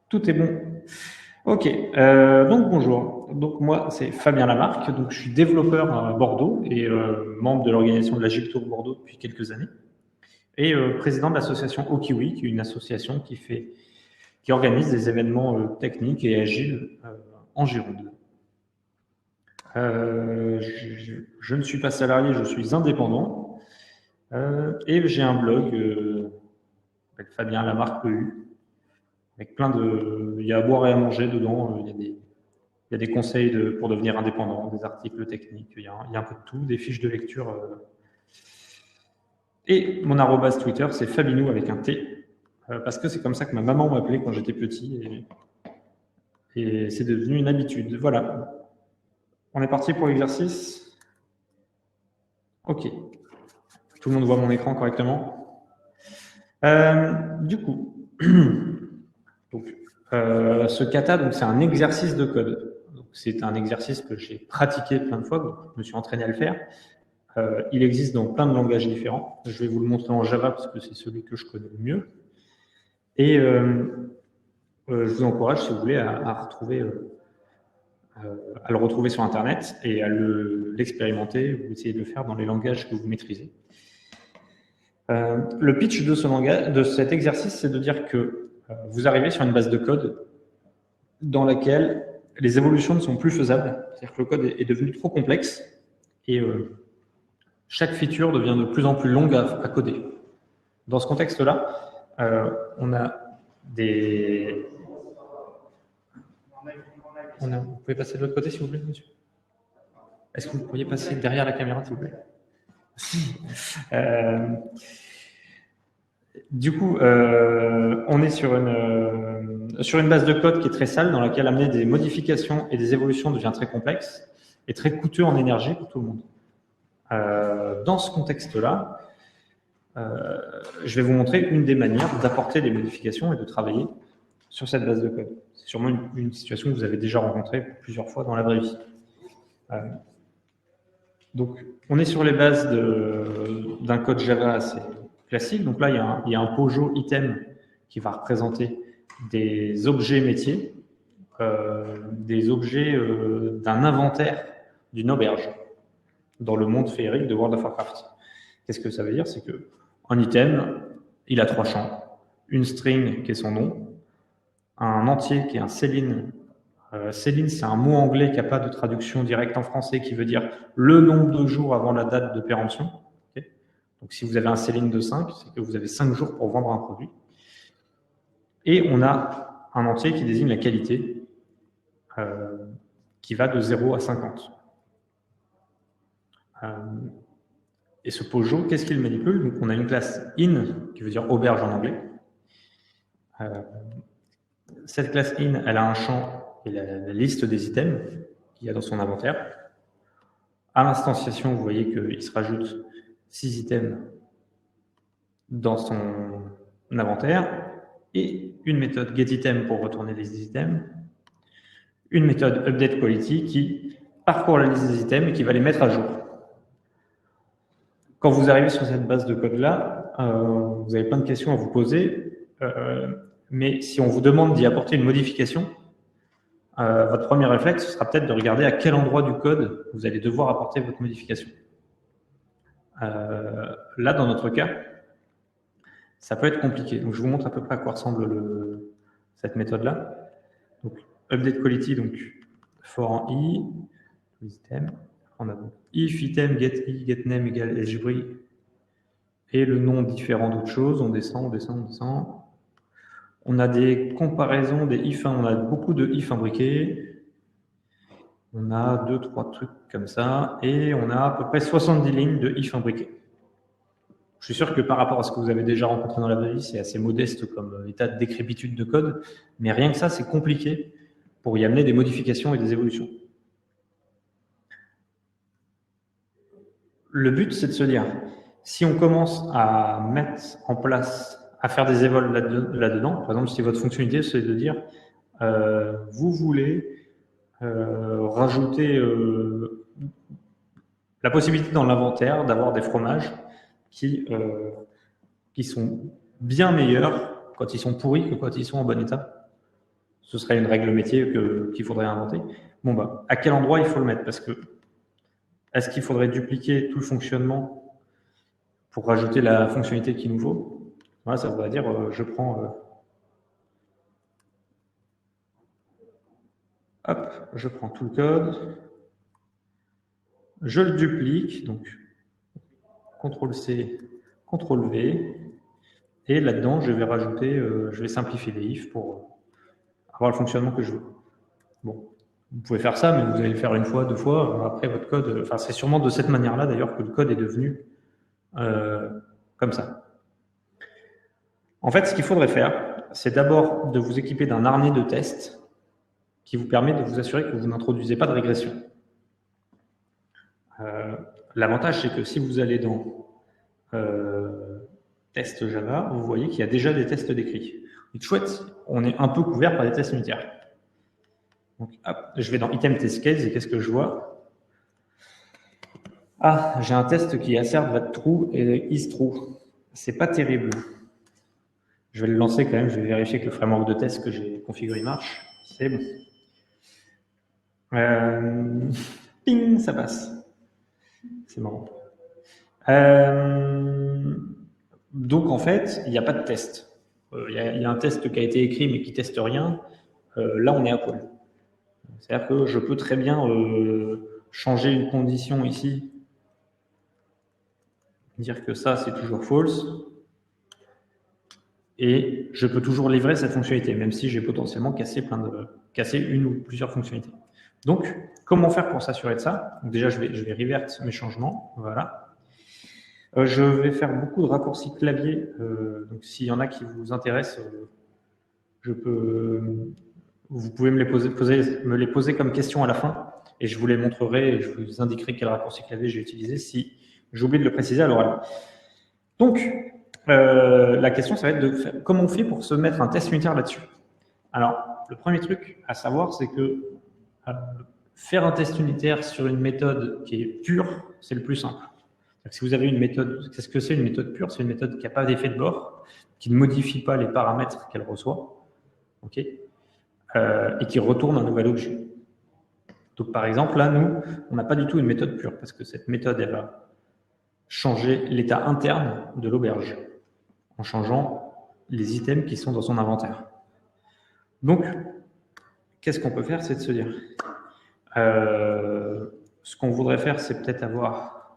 Tout est bon. Ok, donc bonjour. Donc moi, c'est Fabien Lamarque. Donc je suis développeur à Bordeaux et membre de l'organisation de l'Agile Tour Bordeaux depuis quelques années. Et président de l'association Okiwi, qui est une association qui organise des événements techniques et agiles en Gironde. Je ne suis pas salarié, je suis indépendant. Et j'ai un blog avec Fabien Lamarque EU, avec plein de... Il y a à boire et à manger dedans, il y a des conseils pour devenir indépendant, des articles techniques, il y a un peu de tout, des fiches de lecture. Et mon arrobase Twitter, c'est Fabinou avec un T, parce que c'est comme ça que ma maman m'appelait quand j'étais petit, et c'est devenu une habitude. Voilà. On est parti pour l'exercice. Ok. Tout le monde voit mon écran correctement. Du coup, ce kata, c'est un exercice de code. C'est un exercice que j'ai pratiqué plein de fois, donc je me suis entraîné à le faire. Il existe dans plein de langages différents. Je vais vous le montrer en Java parce que c'est celui que je connais le mieux. Et je vous encourage, si vous voulez, à le retrouver sur Internet et à l'expérimenter. Vous essayez de le faire dans les langages que vous maîtrisez. Le pitch de cet exercice, c'est de dire que vous arrivez sur une base de code dans laquelle les évolutions ne sont plus faisables. C'est-à-dire que le code est devenu trop complexe et chaque feature devient de plus en plus longue à coder. Dans ce contexte-là, on a des... Vous pouvez passer de l'autre côté, s'il vous plaît, monsieur? Est-ce que vous pourriez passer derrière la caméra, s'il vous plaît? Du coup, on est sur une base de code qui est très sale, dans laquelle amener des modifications et des évolutions devient très complexe et très coûteux en énergie pour tout le monde. Dans ce contexte-là, je vais vous montrer une des manières d'apporter des modifications et de travailler sur cette base de code. C'est sûrement une situation que vous avez déjà rencontrée plusieurs fois dans la vraie vie. Donc, on est sur les bases d'un code Java assez classique. Donc là, il y a un Pojo item qui va représenter des objets métiers, des objets d'un inventaire d'une auberge dans le monde féerique de World of Warcraft. Qu'est-ce que ça veut dire? C'est qu'un item, il a 3 champs. Une string qui est son nom, un entier qui est un Céline. Céline, c'est un mot anglais qui n'a pas de traduction directe en français, qui veut dire le nombre de jours avant la date de péremption. Okay. Donc si vous avez un Céline de 5, c'est que vous avez 5 jours pour vendre un produit. Et on a un entier qui désigne la qualité, qui va de 0 à 50. Et ce Pojo, qu'est-ce qu'il manipule? Donc on a une classe in, qui veut dire auberge en anglais. Cette classe in, elle a un champ et la liste des items qu'il y a dans son inventaire. À l'instanciation, vous voyez qu'il se rajoute 6 items dans son inventaire et une méthode getItem pour retourner les items, une méthode updateQuality qui parcourt la liste des items et qui va les mettre à jour. Quand vous arrivez sur cette base de code-là, vous avez plein de questions à vous poser, mais si on vous demande d'y apporter une modification, votre premier réflexe sera peut-être de regarder à quel endroit du code vous allez devoir apporter votre modification. Là, dans notre cas, ça peut être compliqué. Donc, je vous montre à peu près à quoi ressemble cette méthode-là. Donc, updateQuality, donc for en i, item. On a donc if item get i get name égale algebri et le nom différent d'autre chose. On descend, on descend, on descend. On a des comparaisons des if, on a beaucoup de if imbriqués. On a 2-3 trucs comme ça. Et on a à peu près 70 lignes de if imbriqués. Je suis sûr que par rapport à ce que vous avez déjà rencontré dans la vraie vie, c'est assez modeste comme état de décrépitude de code. Mais rien que ça, c'est compliqué pour y amener des modifications et des évolutions. Le but, c'est de se dire, si on commence à mettre en place, à faire des évols là-dedans, par exemple, si votre fonctionnalité, c'est de dire, vous voulez rajouter la possibilité dans l'inventaire d'avoir des fromages qui sont bien meilleurs quand ils sont pourris que quand ils sont en bon état. ce serait une règle métier qu'il faudrait inventer. Bon, bah, à quel endroit il faut le mettre? Parce que est-ce qu'il faudrait dupliquer tout le fonctionnement pour rajouter la fonctionnalité qu'il nous faut? Voilà, ça voudrait dire, je prends... hop, je prends tout le code, je le duplique, donc CTRL-C, CTRL-V, et là-dedans, je vais rajouter, je vais simplifier les ifs pour avoir le fonctionnement que je veux. Bon, vous pouvez faire ça, mais vous allez le faire une fois, deux fois, après votre code, enfin c'est sûrement de cette manière-là d'ailleurs que le code est devenu comme ça. En fait, ce qu'il faudrait faire, c'est d'abord de vous équiper d'un harnais de test qui vous permet de vous assurer que vous n'introduisez pas de régression. L'avantage, c'est que si vous allez dans test Java, vous voyez qu'il y a déjà des tests décrits. C'est chouette, on est un peu couvert par des tests unitaires. Donc, hop, je vais dans Item Test Case et qu'est-ce que je vois? Ah, j'ai un test qui assert va true et is true. C'est pas terrible. Je vais le lancer quand même, je vais vérifier que le framework de test que j'ai configuré marche. C'est bon. Ping, ça passe. C'est marrant. Donc, en fait, il n'y a pas de test. Il y a un test qui a été écrit mais qui ne teste rien. Là, on est à poil. C'est-à-dire que je peux très bien changer une condition ici, dire que ça, c'est toujours false, et je peux toujours livrer cette fonctionnalité, même si j'ai potentiellement cassé une ou plusieurs fonctionnalités. Donc, comment faire pour s'assurer de ça? Donc déjà, je vais revert mes changements. Voilà. Je vais faire beaucoup de raccourcis clavier. Donc, s'il y en a qui vous intéressent, vous pouvez me les poser comme question à la fin, et je vous les montrerai et je vous indiquerai quel raccourci clavier j'ai utilisé si j'ai oublié de le préciser à l'oral. Donc, la question, ça va être de faire, comment on fait pour se mettre un test unitaire là-dessus? Alors, le premier truc à savoir, c'est que faire un test unitaire sur une méthode qui est pure, c'est le plus simple. Si vous avez une méthode, qu'est-ce que c'est une méthode pure? C'est une méthode qui n'a pas d'effet de bord, qui ne modifie pas les paramètres qu'elle reçoit, ok, et qui retourne un nouvel objet. Donc, par exemple, là, nous, on n'a pas du tout une méthode pure, parce que cette méthode, elle va changer l'état interne de l'auberge, en changeant les items qui sont dans son inventaire. Donc, qu'est-ce qu'on peut faire? C'est de se dire, ce qu'on voudrait faire, c'est peut-être avoir...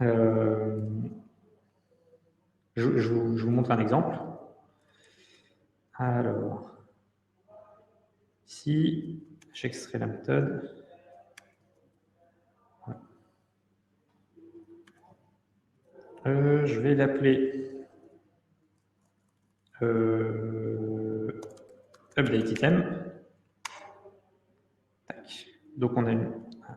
je vous montre un exemple. Alors, ici, j'extrais la méthode. Je vais l'appeler update item. Tac. Donc on a une. Ah,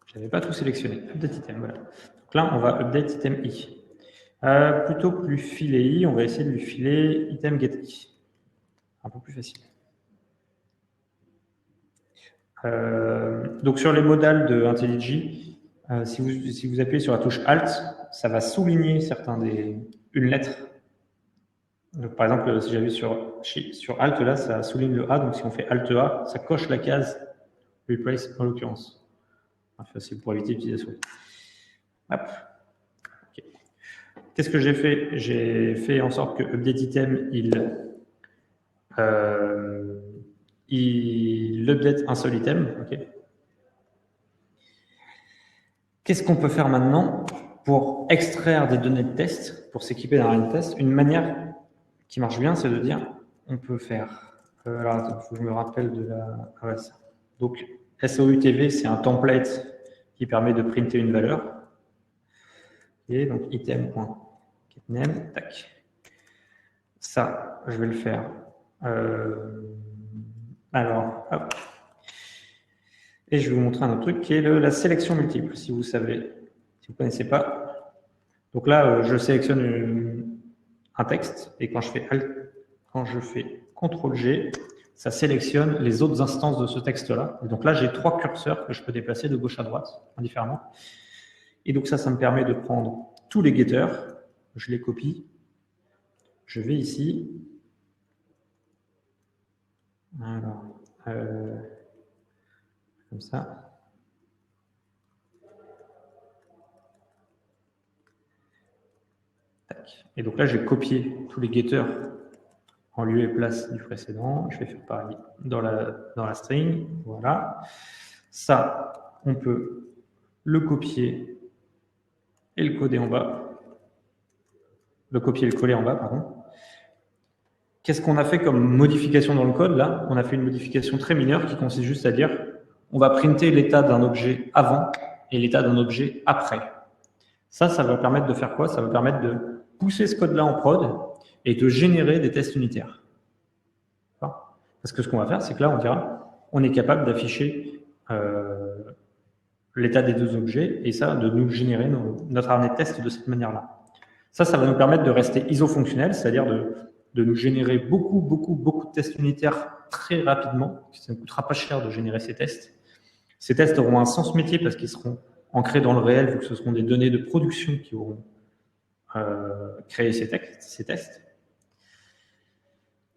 je n'avais pas tout sélectionné. Update item, voilà. Donc là, on va update item i. Plutôt que lui filer i, on va essayer de lui filer item get i. Un peu plus facile. Donc sur les modales de IntelliJ, si vous appuyez sur la touche Alt, ça va souligner une lettre. Donc, par exemple, si j'appuie sur Alt, là, ça souligne le A. Donc si on fait Alt A, ça coche la case Replace en l'occurrence. Enfin, c'est pour éviter l'utilisation. Hop. Okay. Qu'est-ce que j'ai fait? J'ai fait en sorte que update item, il update un seul item. Okay. Qu'est-ce qu'on peut faire maintenant pour extraire des données de test, pour s'équiper d'un harnais de test? Une manière qui marche bien, c'est de dire, on peut faire... alors, attends, il faut que je me rappelle de la... Ah ouais, ça. Donc, SOUTV, c'est un template qui permet de printer une valeur. Et donc, item.getName, tac. Ça, je vais le faire. Alors, hop. Et je vais vous montrer un autre truc qui est la sélection multiple, si vous savez, si vous ne connaissez pas. Donc là, je sélectionne un texte et quand je fais CTRL-G, ça sélectionne les autres instances de ce texte-là. Donc là, j'ai 3 curseurs que je peux déplacer de gauche à droite, indifféremment. Et donc ça me permet de prendre tous les getters, je les copie, je vais ici, alors, comme ça. Tac. Et donc là, j'ai copié tous les getters en lieu et place du précédent. Je vais faire pareil dans la string. Voilà. Ça, on peut le copier et le coder en bas. Le copier et le coller en bas, pardon. Qu'est-ce qu'on a fait comme modification dans le code là? On a fait une modification très mineure qui consiste juste à dire on va printer l'état d'un objet avant et l'état d'un objet après. Ça va permettre de faire quoi? Ça va permettre de pousser ce code-là en prod et de générer des tests unitaires. Parce que ce qu'on va faire, c'est que là, on dira on est capable d'afficher l'état des deux objets et ça, de nous générer notre arnais de test de cette manière-là. Ça va nous permettre de rester iso-fonctionnel, c'est-à-dire de nous générer beaucoup de tests unitaires très rapidement. Ça ne coûtera pas cher de générer ces tests. Ces tests auront un sens métier parce qu'ils seront ancrés dans le réel, vu que ce seront des données de production qui auront créé ces tests.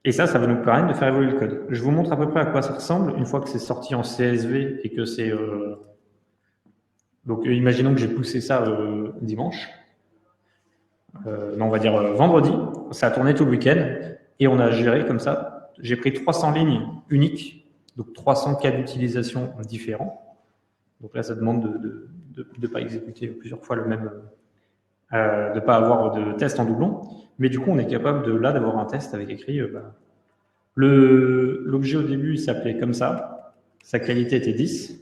Et ça va nous permettre de faire évoluer le code. Je vous montre à peu près à quoi ça ressemble une fois que c'est sorti en CSV et que c'est... Donc, imaginons que j'ai poussé ça dimanche. Non, on va dire vendredi. Ça a tourné tout le week-end et on a géré comme ça. J'ai pris 300 lignes uniques, donc 300 cas d'utilisation différents. Donc là, ça demande de ne pas exécuter plusieurs fois le même... de ne pas avoir de test en doublon. Mais du coup, on est capable d'avoir un test avec écrit... L'objet au début, il s'appelait comme ça. Sa qualité était 10.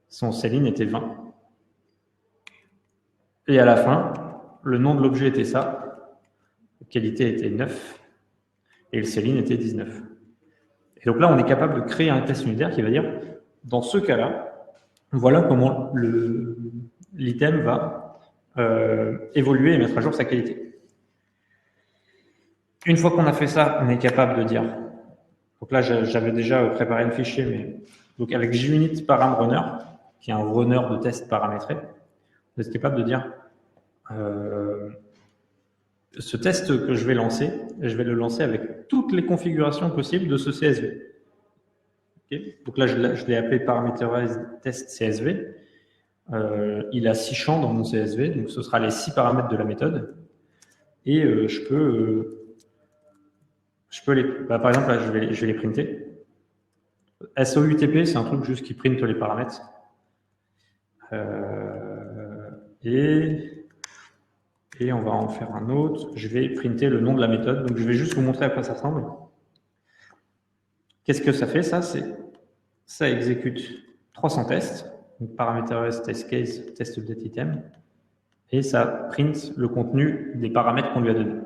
Son céline était 20. Et à la fin, le nom de l'objet était ça. La qualité était 9. Et le céline était 19. Et donc là, on est capable de créer un test unitaire qui va dire, dans ce cas-là, voilà comment l'item va évoluer et mettre à jour sa qualité. Une fois qu'on a fait ça, on est capable de dire... Donc là, j'avais déjà préparé un fichier, mais donc avec JUnit param_runner, qui est un runner de test paramétré, vous êtes capable de dire ce test que je vais lancer, je vais le lancer avec toutes les configurations possibles de ce CSV. Okay, donc là, je l'ai appelé parameterized test CSV. Il a 6 champs dans mon CSV, donc ce sera les 6 paramètres de la méthode. Et je peux les... par exemple, là, je vais les printer. SOUTP, c'est un truc juste qui print les paramètres. Et on va en faire un autre. Je vais printer le nom de la méthode. Donc, je vais juste vous montrer à quoi ça ressemble. Qu'est-ce que ça fait, ça? Ça exécute 300 tests. Donc, parameterized test case, test update item. Et ça print le contenu des paramètres qu'on lui a donnés.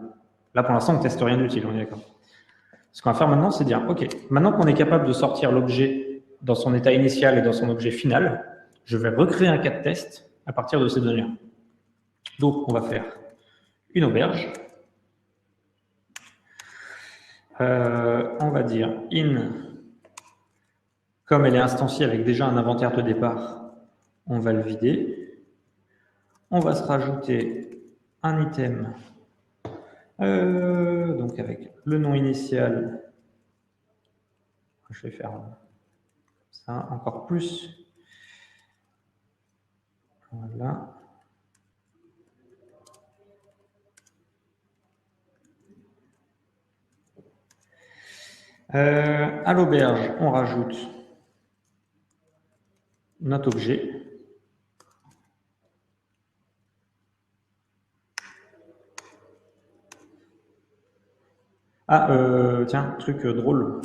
Là, pour l'instant, on ne teste rien d'utile, on est d'accord. Ce qu'on va faire maintenant, c'est dire, OK, maintenant qu'on est capable de sortir l'objet dans son état initial et dans son objet final, je vais recréer un cas de test à partir de ces données-là. Donc, on va faire une auberge. On va dire in, comme elle est instanciée avec déjà un inventaire de départ, on va le vider. On va se rajouter un item, donc avec le nom initial. Je vais faire ça encore plus. Voilà. À l'auberge, on rajoute notre objet. Tiens, truc drôle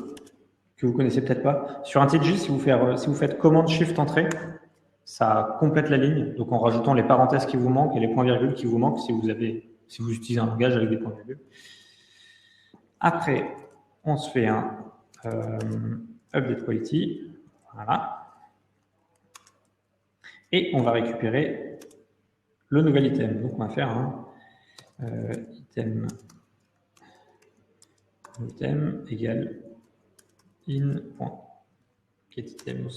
que vous connaissez peut-être pas. Sur un TG, si vous faites commande shift entrée, ça complète la ligne. Donc en rajoutant les parenthèses qui vous manquent et les points-virgules qui vous manquent si vous utilisez un langage avec des points-virgules. Après, on se fait un update quality. Voilà. Et on va récupérer le nouvel item. Donc, on va faire un item égale in.getItems.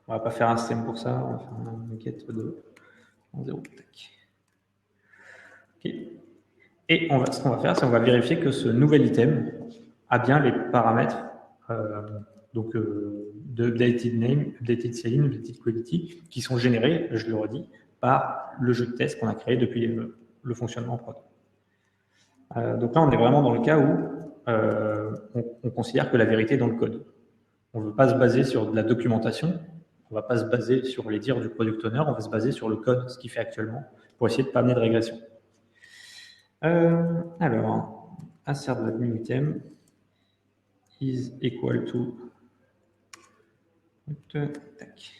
On va pas faire un système pour ça, on va faire un get de 0. Tac. OK. Et ce qu'on va faire, c'est qu'on va vérifier que ce nouvel item a bien les paramètres de updated name, updated selling, updated quality, qui sont générés, je le redis, par le jeu de test qu'on a créé depuis le fonctionnement prod. Donc là, on est vraiment dans le cas où on considère que la vérité est dans le code. On ne veut pas se baser sur de la documentation, on ne va pas se baser sur les dires du product owner, on va se baser sur le code, ce qu'il fait actuellement, pour essayer de ne pas amener de régression. Alors, insert de l'admin item is equal to. Tac.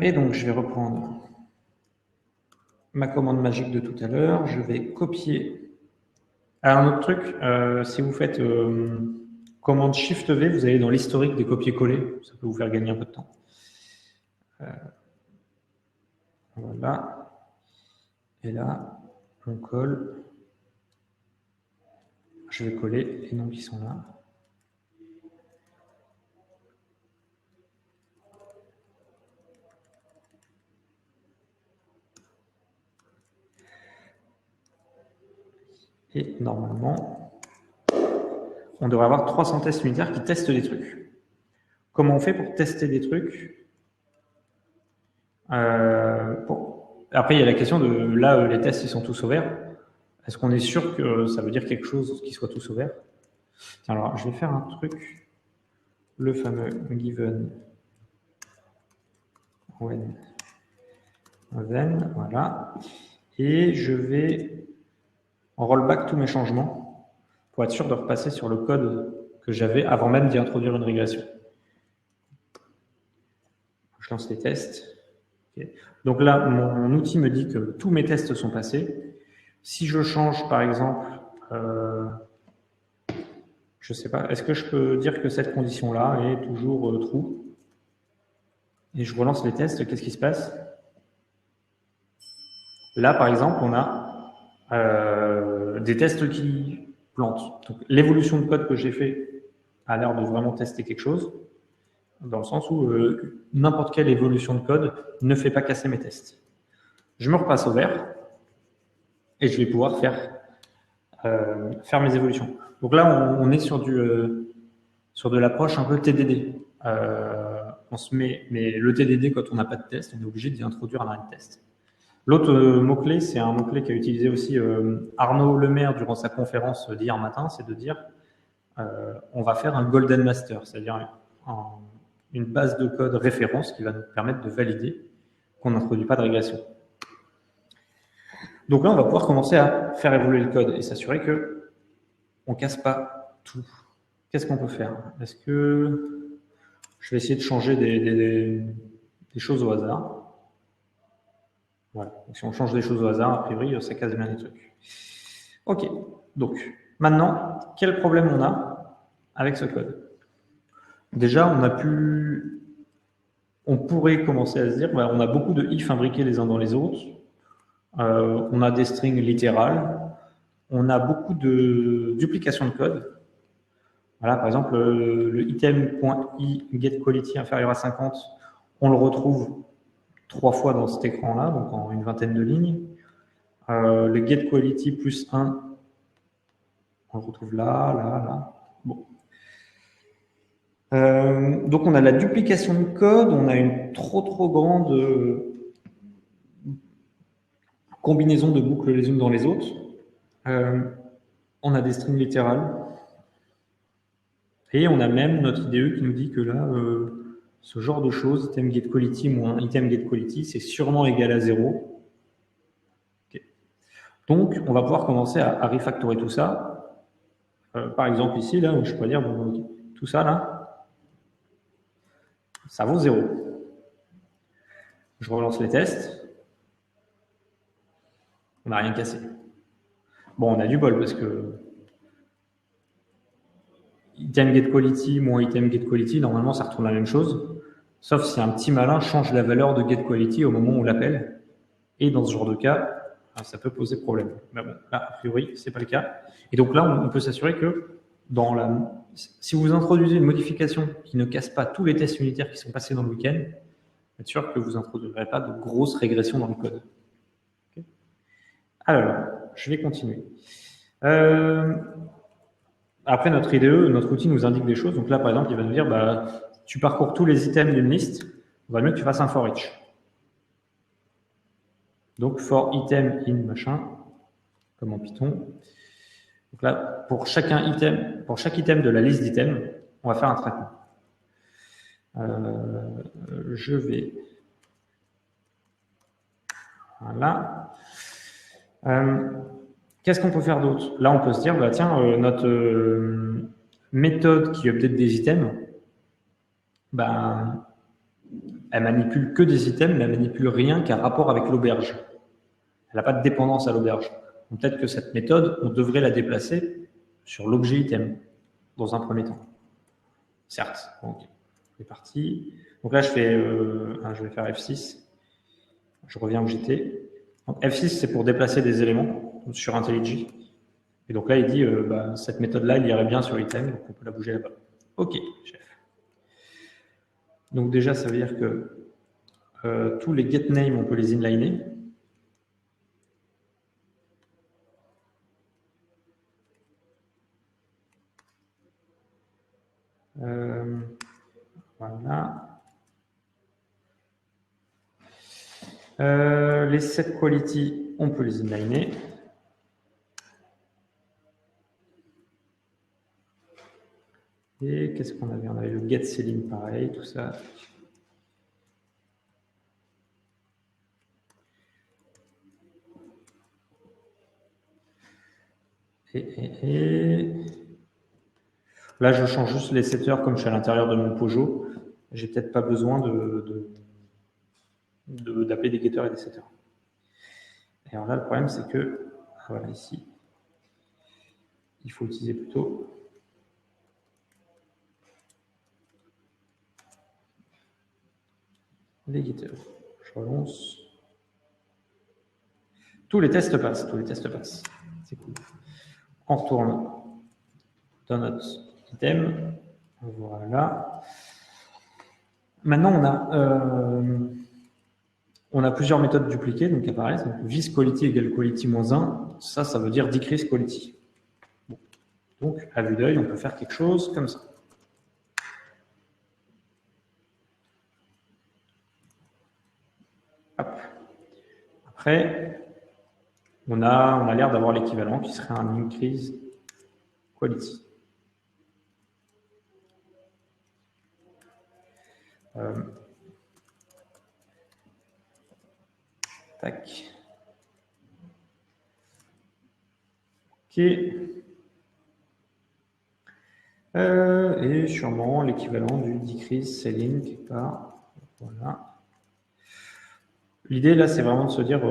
Et donc, je vais reprendre ma commande magique de tout à l'heure. Je vais copier. Alors, un autre truc, si vous faites commande Shift V, vous allez dans l'historique des copier-coller. Ça peut vous faire gagner un peu de temps. Voilà. Et là, on colle. Je vais coller, et donc ils sont là. Et normalement, on devrait avoir 300 tests unitaires qui testent des trucs. Comment on fait pour tester des trucs? Après, il y a la question de, là, les tests, ils sont tous au vert. Est-ce qu'on est sûr que ça veut dire quelque chose qui soit tous au vert? Alors, je vais faire un truc, le fameux given when then, voilà. Et je vais rollback tous mes changements pour être sûr de repasser sur le code que j'avais avant même d'y introduire une régression. Je lance les tests. Okay. Donc là, mon outil me dit que tous mes tests sont passés. Si je change, par exemple, je ne sais pas, est-ce que je peux dire que cette condition-là est toujours true? Et je relance les tests, qu'est-ce qui se passe? Là, par exemple, on a des tests qui plantent. L'évolution de code que j'ai fait a l'air de vraiment tester quelque chose, dans le sens où n'importe quelle évolution de code ne fait pas casser mes tests. Je me repasse au vert et je vais pouvoir faire mes évolutions. Donc là, on est sur de l'approche un peu TDD. On se met, mais le TDD, quand on n'a pas de test, on est obligé d'y introduire un arrêt de test. L'autre mot-clé, c'est un mot-clé qu'a utilisé aussi Arnaud Lemaire durant sa conférence d'hier matin, c'est de dire on va faire un golden master, c'est-à-dire une base de code référence qui va nous permettre de valider qu'on n'introduit pas de régression. Donc là, on va pouvoir commencer à faire évoluer le code et s'assurer qu'on ne casse pas tout. Qu'est-ce qu'on peut faire? Est-ce que je vais essayer de changer des choses au hasard? Voilà. Donc, si on change des choses au hasard, a priori, ça casse bien les trucs. OK. Donc, maintenant, quel problème on a avec ce code? Déjà, on pourrait commencer à se dire, on a beaucoup de if imbriqués les uns dans les autres. On a des strings littérales. On a beaucoup de duplication de code. Voilà, par exemple, le item.i getQuality inférieur à 50, on le retrouve 3 fois dans cet écran-là, donc en une vingtaine de lignes. Le getQuality plus 1, on le retrouve là, là, là. Bon. Donc on a la duplication de code, on a une trop grande combinaison de boucles les unes dans les autres. On a des strings littérales. Et on a même notre IDE qui nous dit que là, ce genre de choses, item getQuality moins item getQuality, c'est sûrement égal à 0. Okay. Donc, on va pouvoir commencer à refactorer tout ça. Par exemple, ici, là, où je pourrais dire, bon, tout ça, là, ça vaut 0. Je relance les tests. On n'a rien cassé. Bon, on a du bol parce que item getQuality moins item getQuality, normalement, ça retourne la même chose. Sauf si un petit malin change la valeur de getQuality au moment où on l'appelle. Et dans ce genre de cas, ça peut poser problème. Mais bon, là, a priori, ce n'est pas le cas. Et donc là, on peut s'assurer que dans si vous introduisez une modification qui ne casse pas tous les tests unitaires qui sont passés dans le week-end, être sûr que vous n'introduirez pas de grosses régressions dans le code. Okay. Alors, je vais continuer. Après, notre IDE, notre outil nous indique des choses. Donc là, par exemple, il va nous dire, bah, tu parcours tous les items d'une liste, il va mieux que tu fasses un for each. Donc, for item in machin, comme en Python. Donc là, pour chaque item de la liste d'items, on va faire un traitement. Je vais... Voilà. Qu'est-ce qu'on peut faire d'autre? Là, on peut se dire, bah, tiens, notre méthode qui update des items, bah, elle manipule que des items, mais elle manipule rien qui a rapport avec l'auberge. Elle n'a pas de dépendance à l'auberge. Donc peut-être que cette méthode, on devrait la déplacer sur l'objet item, dans un premier temps. Certes. Donc, c'est parti. Donc là, je vais faire F6. Je reviens où j'étais. Donc F6, c'est pour déplacer des éléments sur IntelliJ. Et donc là, il dit, bah, cette méthode-là, il irait bien sur item, donc on peut la bouger là-bas. OK, chef. Donc déjà, ça veut dire que tous les getName, on peut les inliner. Voilà. Les setQuality, on peut les inliner. Et qu'est-ce qu'on avait? On avait le getCeiling, pareil, tout ça. Et là, je change juste les setters comme je suis à l'intérieur de mon Pojo. J'ai peut-être pas besoin d'appeler des getters et des setters. Et alors là, le problème, c'est que, voilà, ici, il faut utiliser plutôt les getters. Je relance. Tous les tests passent, C'est cool. On retourne dans notre item. Voilà. Maintenant, on a plusieurs méthodes dupliquées donc, qui apparaissent. Donc, visQuality égale quality moins 1. Ça veut dire decrease quality. Bon. Donc, à vue d'œil, on peut faire quelque chose comme ça. Hop. Après, on a l'air d'avoir l'équivalent qui serait un increase quality. Tac. OK. Et sûrement l'équivalent du decrease ceiling quelque part. Voilà. L'idée là, c'est vraiment de se dire,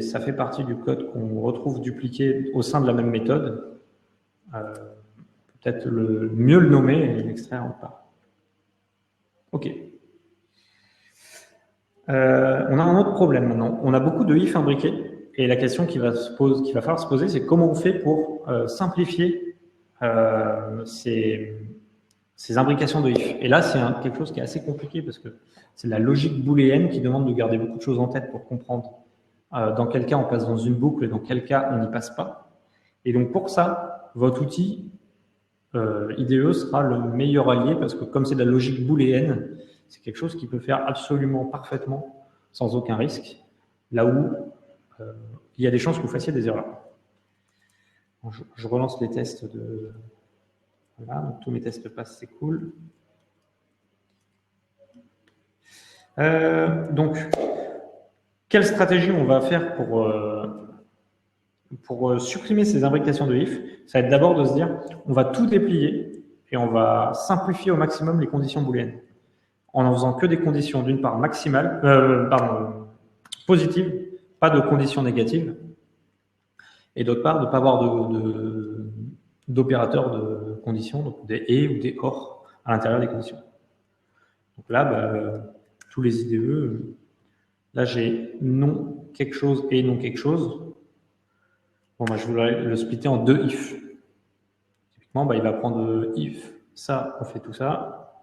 ça fait partie du code qu'on retrouve dupliqué au sein de la même méthode. Peut-être mieux le nommer et l'extraire ou pas. OK. On a un autre problème maintenant. On a beaucoup de if imbriqués. Et la question qu'il va falloir se poser, c'est comment on fait pour simplifier ces imbrications de if. Et là, c'est quelque chose qui est assez compliqué parce que c'est la logique booléenne qui demande de garder beaucoup de choses en tête pour comprendre dans quel cas on passe dans une boucle et dans quel cas on n'y passe pas. Et donc pour ça, votre outil IDE sera le meilleur allié parce que comme c'est de la logique booléenne, c'est quelque chose qui peut faire absolument parfaitement sans aucun risque, là où il y a des chances que vous fassiez des erreurs. Je relance les tests de... Voilà, donc tous mes tests passent, c'est cool. Donc, quelle stratégie on va faire pour supprimer ces imbrications de if? Ça va être d'abord de se dire, on va tout déplier et on va simplifier au maximum les conditions booléennes en n'en faisant que des conditions d'une part maximales, positives, pas de conditions négatives, et d'autre part de ne pas avoir d'opérateurs de conditions, donc des et ou des or à l'intérieur des conditions. Donc là, tous les IDE, là j'ai non quelque chose et non quelque chose. Bon, je voudrais le splitter en deux if. typiquement, il va prendre if, ça, on fait tout ça.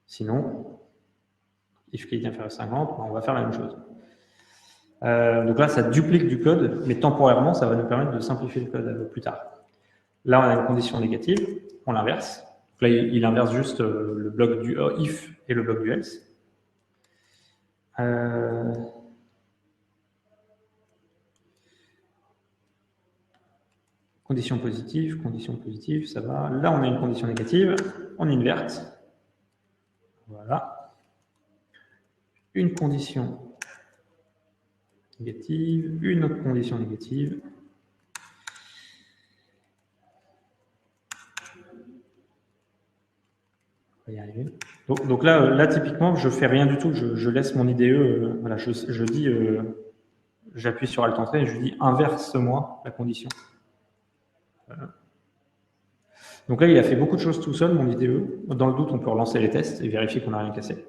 Sinon, if qualité inférieure à 50, on va faire la même chose. Donc là, ça duplique du code, mais temporairement, ça va nous permettre de simplifier le code plus tard. Là, on a une condition négative, on l'inverse. Là, il inverse juste le bloc du if et le bloc du else. Condition positive, ça va. Là, on a une condition négative, on inverte. Voilà. Une condition négative, une autre condition négative. On va y arriver. Donc là, typiquement, je fais rien du tout. Je laisse mon IDE. Voilà, je dis, j'appuie sur Alt Entrée et je dis inverse-moi la condition. Voilà. Donc là, il a fait beaucoup de choses tout seul, mon IDE. Dans le doute, on peut relancer les tests et vérifier qu'on n'a rien cassé.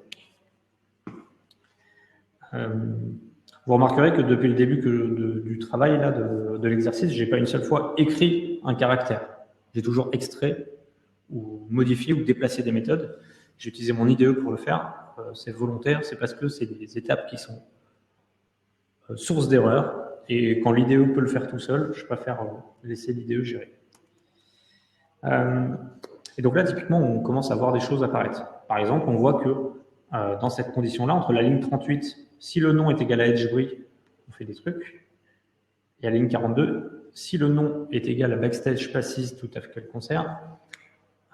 Vous remarquerez que depuis le début du travail là, de l'exercice, je n'ai pas une seule fois écrit un caractère. J'ai toujours extrait ou modifié ou déplacé des méthodes. J'ai utilisé mon IDE pour le faire. C'est volontaire, c'est parce que c'est des étapes qui sont source d'erreur. Et quand l'IDE peut le faire tout seul, je préfère laisser l'IDE gérer. Et donc là, typiquement, on commence à voir des choses apparaître. Par exemple, on voit que dans cette condition-là, entre la ligne 38, si le nom est égal à edgebris, on fait des trucs. Et à la ligne 42, si le nom est égal à backstage passes tout à fait quel concert,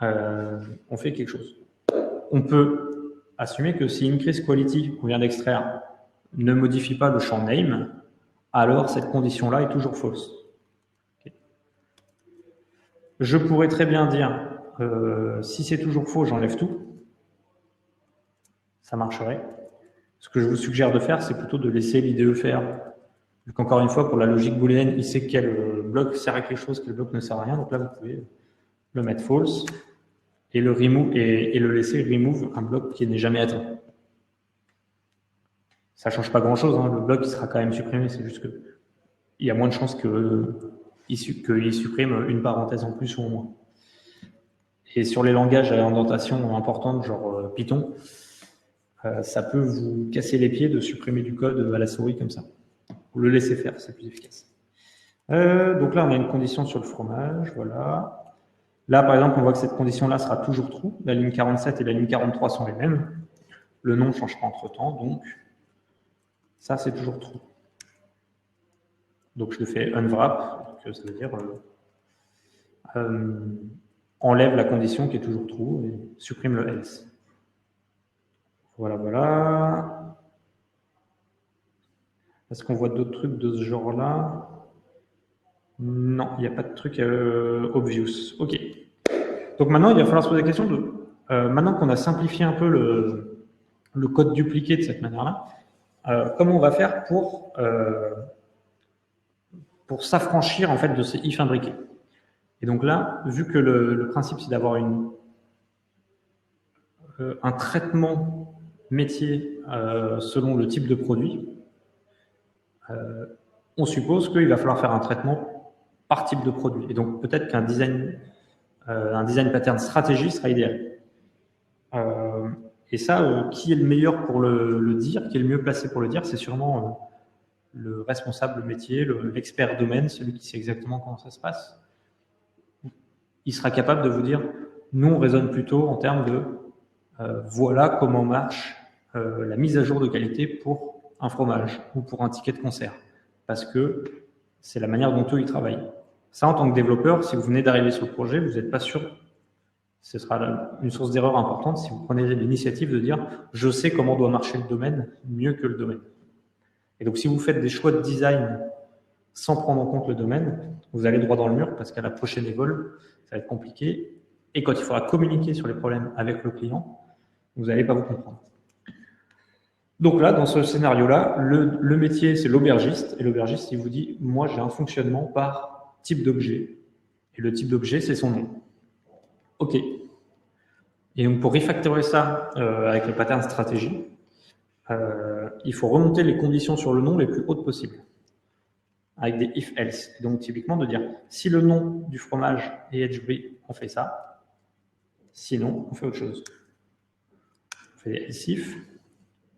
on fait quelque chose. On peut assumer que si increase quality qu'on vient d'extraire ne modifie pas le champ name, alors cette condition-là est toujours fausse. Okay. Je pourrais très bien dire, si c'est toujours faux, j'enlève tout. Ça marcherait. Ce que je vous suggère de faire, c'est plutôt de laisser l'IDE faire. Donc encore une fois, pour la logique booléenne, il sait quel bloc sert à quelque chose, quel bloc ne sert à rien. Donc là, vous pouvez le mettre false et le remove et le laisser remove un bloc qui n'est jamais atteint. Ça ne change pas grand-chose, hein. Le bloc il sera quand même supprimé, c'est juste qu'il y a moins de chances qu'il supprime une parenthèse en plus ou en moins. Et sur les langages à indentation importante, genre Python, ça peut vous casser les pieds de supprimer du code à la souris comme ça. Vous le laissez faire, c'est plus efficace. Donc là, on a une condition sur le fromage, voilà. Là, par exemple, on voit que cette condition-là sera toujours true. La ligne 47 et la ligne 43 sont les mêmes. Le nom ne change pas entre-temps, donc ça, c'est toujours true. Donc, je le fais unwrap, donc ça veut dire enlève la condition qui est toujours true et supprime le else. Voilà, voilà. Est-ce qu'on voit d'autres trucs de ce genre-là? Non, il n'y a pas de truc obvious. OK. Donc maintenant, il va falloir se poser la question de... maintenant qu'on a simplifié un peu le code dupliqué de cette manière-là, comment on va faire pour s'affranchir en fait de ces if imbriqués. Et donc là, vu que le principe, c'est d'avoir un traitement métier selon le type de produit, on suppose qu'il va falloir faire un traitement par type de produit. Et donc peut-être qu'un design pattern stratégie sera idéal. Et ça, qui est le meilleur pour le dire, qui est le mieux placé pour le dire, c'est sûrement le responsable métier, l'expert domaine, celui qui sait exactement comment ça se passe. Il sera capable de vous dire, nous on raisonne plutôt en termes de voilà comment marche la mise à jour de qualité pour un fromage ou pour un ticket de concert, parce que c'est la manière dont eux ils travaillent. Ça, en tant que développeur, si vous venez d'arriver sur le projet, vous n'êtes pas sûr. Ce sera une source d'erreur importante si vous prenez l'initiative de dire « je sais comment doit marcher le domaine mieux que le domaine ». Et donc, si vous faites des choix de design sans prendre en compte le domaine, vous allez droit dans le mur parce qu'à la prochaine évol, ça va être compliqué. Et quand il faudra communiquer sur les problèmes avec le client, vous n'allez pas vous comprendre. Donc là, dans ce scénario-là, le métier, c'est l'aubergiste. Et l'aubergiste, il vous dit « moi, j'ai un fonctionnement par type d'objet. » Et le type d'objet, c'est son nom. OK. Et donc, pour refactorer ça avec le pattern stratégie, il faut remonter les conditions sur le nom les plus hautes possibles. avec des if-else. Donc, typiquement, de dire si le nom du fromage est Edgebury, on fait ça. Sinon, on fait autre chose. On fait des else if.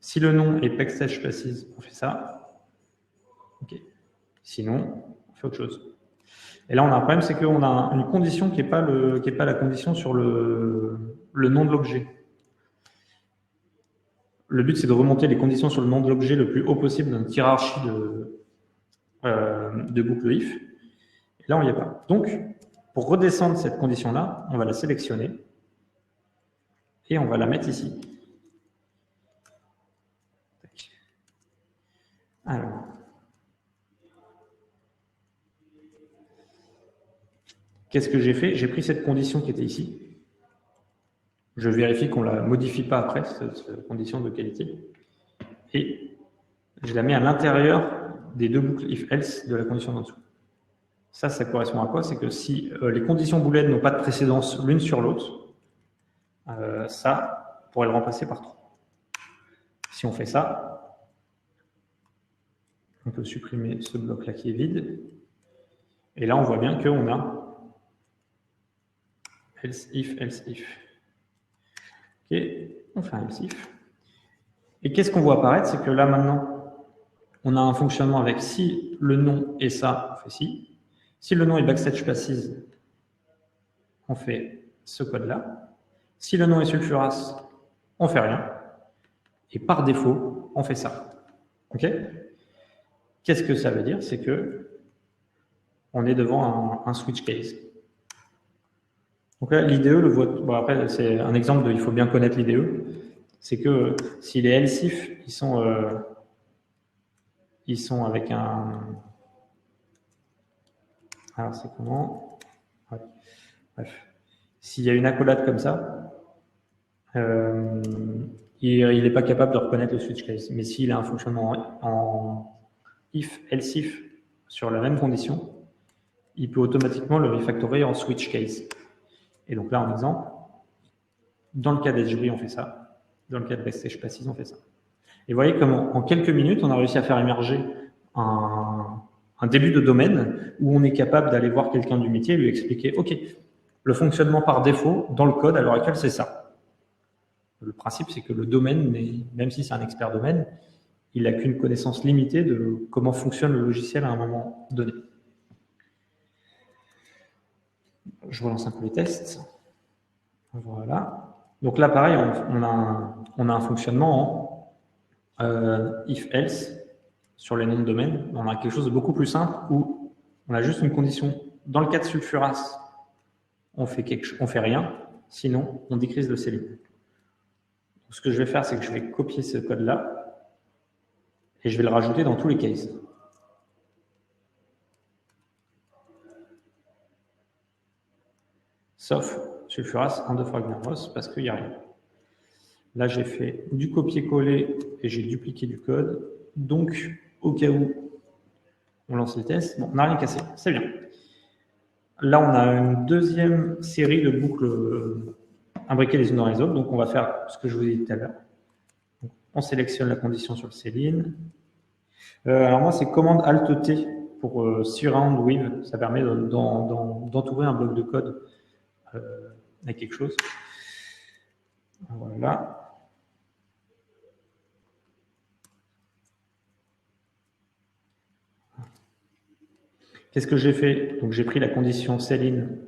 Si le nom est backstage passes, on fait ça. OK. Sinon, on fait autre chose. Et là, on a un problème, c'est qu'on a une condition qui n'est pas, la condition sur le nom de l'objet. Le but, c'est de remonter les conditions sur le nom de l'objet le plus haut possible dans notre hiérarchie de boucle if. Et là, on n'y est pas. Donc, pour redescendre cette condition-là, on va la sélectionner et on va la mettre ici. Alors, qu'est-ce que j'ai fait? J'ai pris cette condition qui était ici. Je vérifie qu'on ne la modifie pas après, cette condition de qualité. Et je la mets à l'intérieur des deux boucles if-else de la condition d'en dessous. Ça correspond à quoi? C'est que si les conditions booléennes n'ont pas de précédence l'une sur l'autre, ça, on pourrait le remplacer par 3. Si on fait ça, on peut supprimer ce bloc-là qui est vide. Et là, on voit bien qu'on a else if, else if. OK, on fait un else if. Et qu'est-ce qu'on voit apparaître? C'est que là, maintenant, on a un fonctionnement avec si le nom est ça, on fait ci. Si le nom est backstage passes, on fait ce code-là. Si le nom est sulfuras, on fait rien. Et par défaut, on fait ça. OK? Qu'est-ce que ça veut dire? C'est que on est devant un switch case. Donc là, l'IDE, bon, après, c'est un exemple de il faut bien connaître l'IDE. C'est que si les else if, ils sont avec un... Alors, c'est comment? Ouais. Bref. S'il y a une accolade comme ça, il n'est pas capable de reconnaître le switch case. Mais s'il a un fonctionnement en if, else if sur la même condition, il peut automatiquement le refactorer en switch case. Et donc là, en exemple, dans le cas d'Edgebury, on fait ça. Dans le cas de backstage passes, on fait ça. Et vous voyez comment, en quelques minutes, on a réussi à faire émerger un début de domaine où on est capable d'aller voir quelqu'un du métier et lui expliquer, OK, le fonctionnement par défaut dans le code à l'heure actuelle, c'est ça. Le principe, c'est que le domaine, même si c'est un expert domaine, il n'a qu'une connaissance limitée de comment fonctionne le logiciel à un moment donné. Je relance un peu les tests. Voilà. Donc là, pareil, on a un fonctionnement en if-else sur les noms de domaine. On a quelque chose de beaucoup plus simple où on a juste une condition. Dans le cas de sulfuras, on fait rien. Sinon, on décrease le céline. Ce que je vais faire, c'est que je vais copier ce code-là et je vais le rajouter dans tous les cases. Sauf sulfuras, 1, 2 fois nervos, parce qu'il n'y a rien. Là, j'ai fait du copier-coller et j'ai dupliqué du code. Donc, au cas où on lance les tests, bon, on n'a rien cassé, c'est bien. Là, on a une deuxième série de boucles imbriquées les unes dans les autres. Donc, on va faire ce que je vous ai dit tout à l'heure. On sélectionne la condition sur le céline. Alors moi, c'est commande Alt-T pour surround with. Ça permet d'entourer un bloc de code avec quelque chose. Voilà. Qu'est-ce que j'ai fait? Donc j'ai pris la condition céline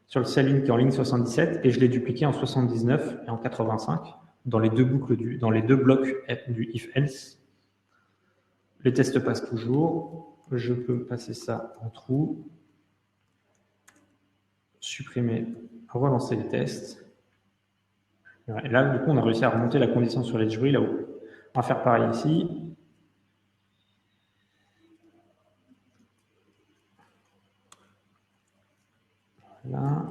sur le céline qui est en ligne 77 et je l'ai dupliqué en 79 et en 85 dans les deux boucles dans les deux blocs du if-else. Les tests passent toujours. Je peux passer ça en trou, supprimer, relancer les tests. Et là, du coup, on a réussi à remonter la condition sur l'Edgebury là-haut. On va faire pareil ici. Voilà.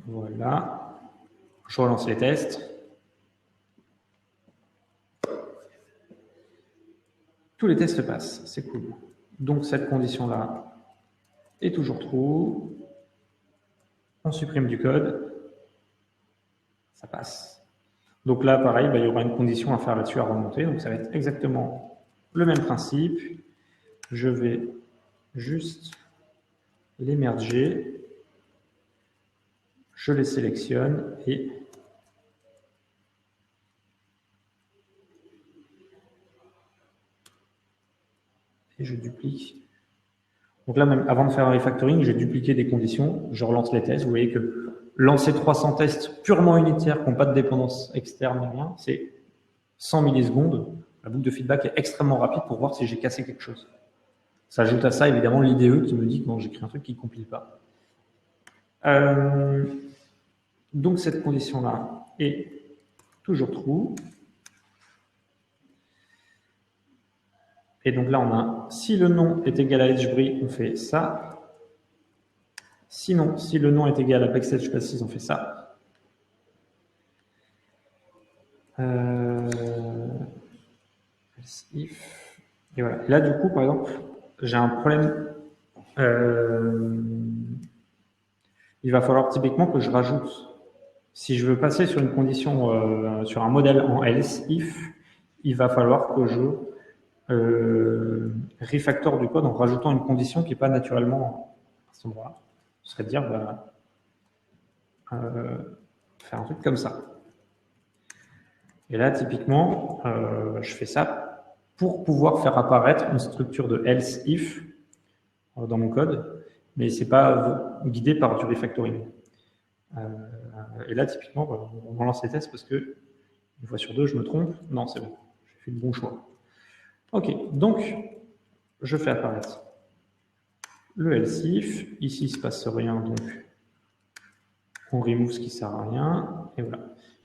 Voilà. Je relance les tests. Tous les tests passent, c'est cool. Donc cette condition-là est toujours true. On supprime du code. Ça passe. Donc là, pareil, il y aura une condition à faire là-dessus à remonter. Donc ça va être exactement le même principe, je vais juste les merger, je les sélectionne et je duplique. Donc là, même avant de faire un refactoring, j'ai dupliqué des conditions, je relance les tests. Vous voyez que lancer 300 tests purement unitaires qui n'ont pas de dépendance externe, rien, c'est 100 millisecondes. La boucle de feedback est extrêmement rapide pour voir si j'ai cassé quelque chose. S'ajoute à ça, évidemment, l'IDE qui me dit que j'écris un truc qui ne compile pas. Donc, cette condition-là est toujours true. Et donc là, on a si le nom est égal à HBRI, on fait ça. Sinon, si le nom est égal à backstage passes, on fait ça. If. Et voilà. Et là, du coup, par exemple, j'ai un problème. Il va falloir typiquement que je rajoute. Si je veux passer sur une condition, sur un modèle en else, if, il va falloir que je refactor du code en rajoutant une condition qui n'est pas naturellement à cet endroit-là. Ce serait de dire, faire un truc comme ça. Et là, typiquement, je fais ça pour pouvoir faire apparaître une structure de else if dans mon code, mais ce n'est pas guidé par du refactoring. Et là, typiquement, on lance les tests parce que une fois sur deux, je me trompe. Non, c'est bon, j'ai fait le bon choix. Ok, donc, je fais apparaître le else if. Ici, il ne se passe rien, donc on remove ce qui ne sert à rien. Et voilà.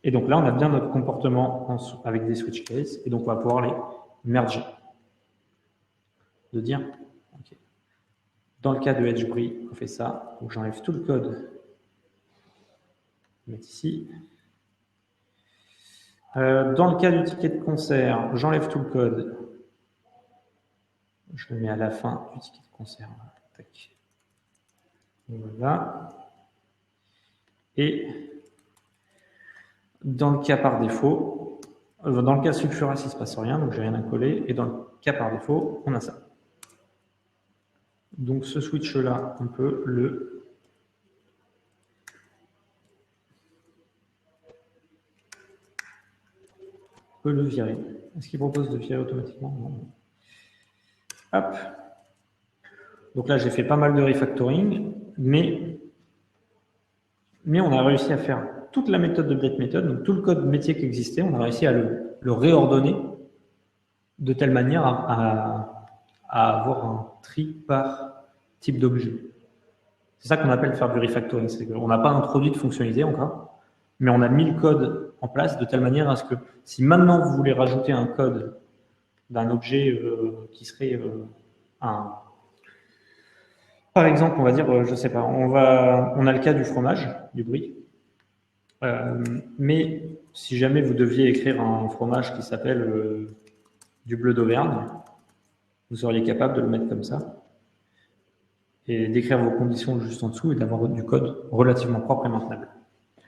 Et donc là, on a bien notre comportement avec des switch cases, et donc on va pouvoir les merger. De dire, okay. Dans le cas de HBRI, on fait ça. Donc j'enlève tout le code. Je vais mettre ici. Dans le cas du ticket de concert, j'enlève tout le code. Je le mets à la fin du ticket de concert. Tac. Voilà. Et dans le cas par défaut, dans le cas Sulfuras, il ne se passe rien, donc j'ai rien à coller. Et dans le cas par défaut, on a ça. Donc ce switch-là, on peut le virer. Est-ce qu'il propose de virer automatiquement? Non. Hop. Donc là, j'ai fait pas mal de refactoring, mais on a réussi à faire toute la méthode de get method, donc tout le code métier qui existait, on a réussi à le réordonner de telle manière à avoir un tri par type d'objet. C'est ça qu'on appelle faire du refactoring, c'est qu'on n'a pas introduit de fonctionnalité encore, mais on a mis le code en place de telle manière à ce que si maintenant vous voulez rajouter un code d'un objet qui serait par exemple, on va dire, je sais pas, on a le cas du fromage, du brie, mais si jamais vous deviez écrire un fromage qui s'appelle du bleu d'Auvergne, vous seriez capable de le mettre comme ça et d'écrire vos conditions juste en dessous et d'avoir du code relativement propre et maintenable.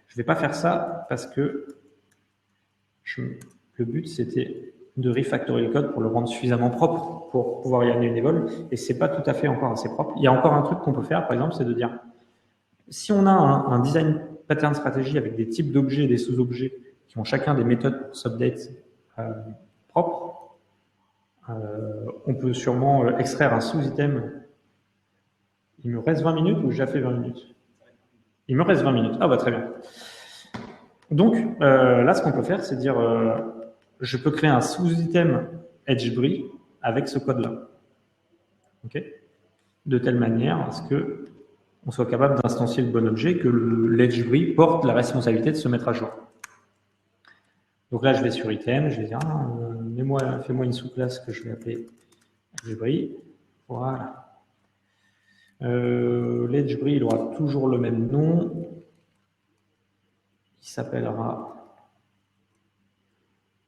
Je ne vais pas faire ça parce que le but, c'était de refactorer le code pour le rendre suffisamment propre pour pouvoir y amener une évol, et c'est pas tout à fait encore assez propre. Il y a encore un truc qu'on peut faire, par exemple, c'est de dire, si on a un design pattern stratégie avec des types d'objets et des sous-objets qui ont chacun des méthodes pour s'update propres, on peut sûrement extraire un sous-item. Il me reste 20 minutes ou j'ai déjà fait 20 minutes? Il me reste 20 minutes. Ah bah très bien. Donc là, ce qu'on peut faire, c'est dire je peux créer un sous-item HBRI avec ce code-là. Okay, de telle manière à ce qu'on soit capable d'instancier le bon objet, que l'HBRI porte la responsabilité de se mettre à jour. Donc là, je vais sur item, je vais dire fais-moi une sous-classe que je vais appeler HBRI. Voilà. L'HBRI, il aura toujours le même nom. Il s'appellera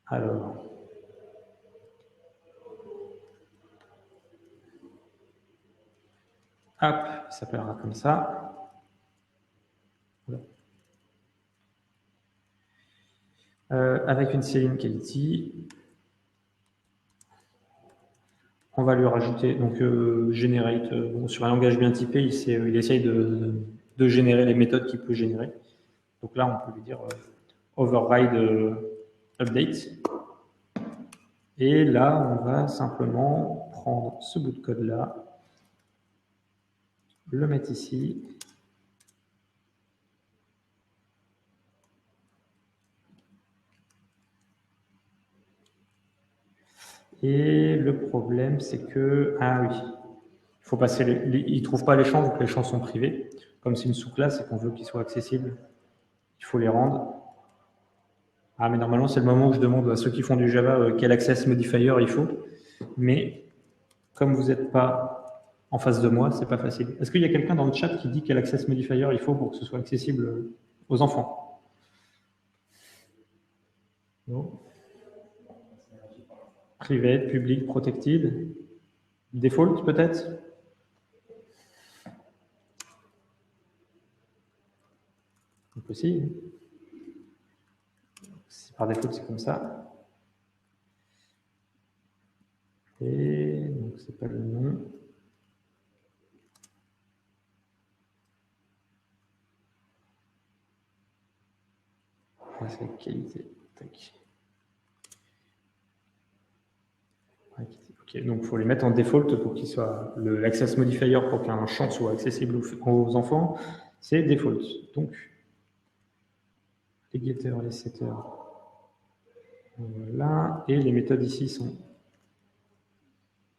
alors hop, il s'appellera comme ça. Avec une ceiling quality. On va lui rajouter, donc generate, bon, sur un langage bien typé, il essaye de générer les méthodes qu'il peut générer. Donc là, on peut lui dire override update. Et là, on va simplement prendre ce bout de code-là, le mettre ici. Et le problème, c'est que, ah oui, il faut passer il ne trouve pas les champs, donc les champs sont privés. Comme c'est une sous-classe et qu'on veut qu'ils soient accessibles, il faut les rendre. Ah, mais normalement, c'est le moment où je demande à ceux qui font du Java quel access modifier il faut. Mais comme vous n'êtes pas en face de moi, c'est pas facile. Est-ce qu'il y a quelqu'un dans le chat qui dit quel access modifier il faut pour que ce soit accessible aux enfants? Non. Private, public, protected, default peut-être? Possible. Par défaut, c'est comme ça. Et donc, c'est pas le nom. Ah, c'est la qualité. Tac. Ok, donc il faut les mettre en default pour qu'il soit l'access modifier pour qu'un champ soit accessible aux enfants. C'est default. Donc, les getters, les setters. Voilà. Et les méthodes ici sont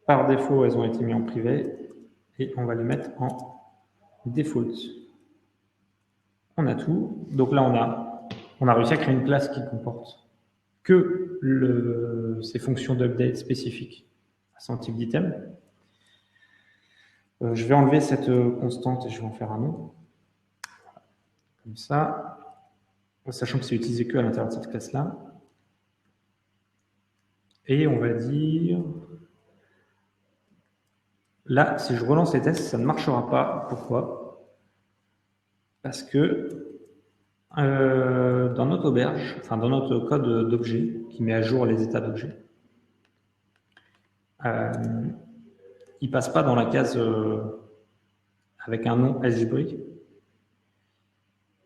par défaut, elles ont été mises en privé. Et on va les mettre en default. On a tout. Donc là, on a réussi à créer une classe qui comporte que ces fonctions d'update spécifiques à son type d'item. Je vais enlever cette constante et je vais en faire un nom. Comme ça, sachant que c'est utilisé que à l'intérieur de cette classe-là. Et on va dire... Là, si je relance les tests, ça ne marchera pas. Pourquoi? Parce que dans notre auberge, enfin dans notre code d'objet, qui met à jour les états d'objet, il ne passe pas dans la case avec un nom algébrique.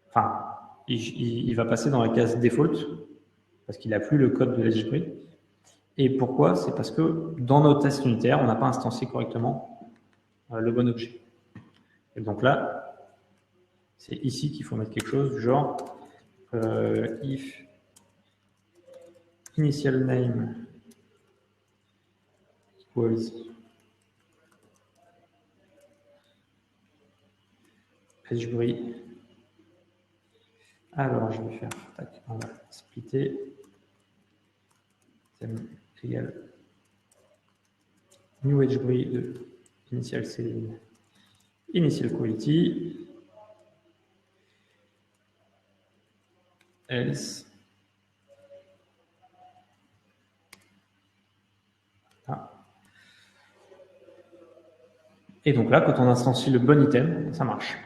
Enfin, il va passer dans la case default, parce qu'il n'a plus le code de l'algébrique. Et pourquoi? C'est parce que dans nos tests unitaires, on n'a pas instancié correctement le bon objet. Et donc là, c'est ici qu'il faut mettre quelque chose du genre if initial name equals algébrique. Alors, je vais faire, tac, on va splitter, égal new algébrique de initial céline, initial quality, else, ah. Et donc là, quand on instancie le bon item, ça marche.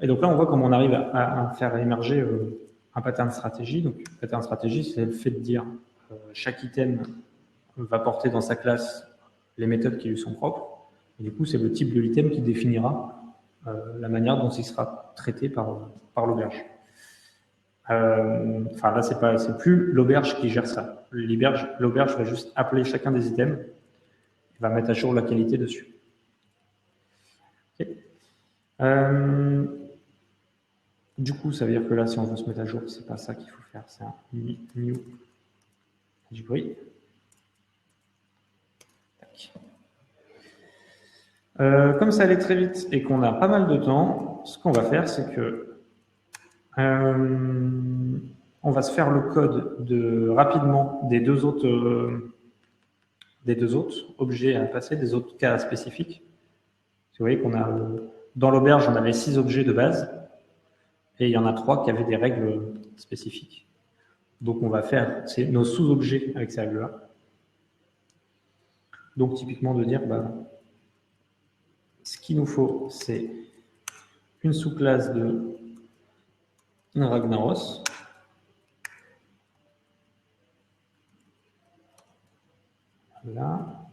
Et donc là, on voit comment on arrive à faire émerger un pattern stratégie. Donc, pattern stratégie, c'est le fait de dire chaque item va porter dans sa classe les méthodes qui lui sont propres. Et du coup, c'est le type de l'item qui définira la manière dont il sera traité par l'auberge. Enfin, là, c'est plus l'auberge qui gère ça. L'auberge va juste appeler chacun des items et va mettre à jour la qualité dessus. Okay. Du coup, ça veut dire que là, si on veut se mettre à jour, c'est pas ça qu'il faut faire, c'est un new algébrique. Comme ça allait très vite et qu'on a pas mal de temps, ce qu'on va faire, c'est que on va se faire le code rapidement des deux autres objets à passer, des autres cas spécifiques. Vous voyez qu'on a dans l'auberge, on avait 6 objets de base et il y en a 3 qui avaient des règles spécifiques. Donc on va faire nos sous-objets avec ces règles-là. Donc typiquement de dire, ce qu'il nous faut, c'est une sous-classe de Ragnaros. Voilà.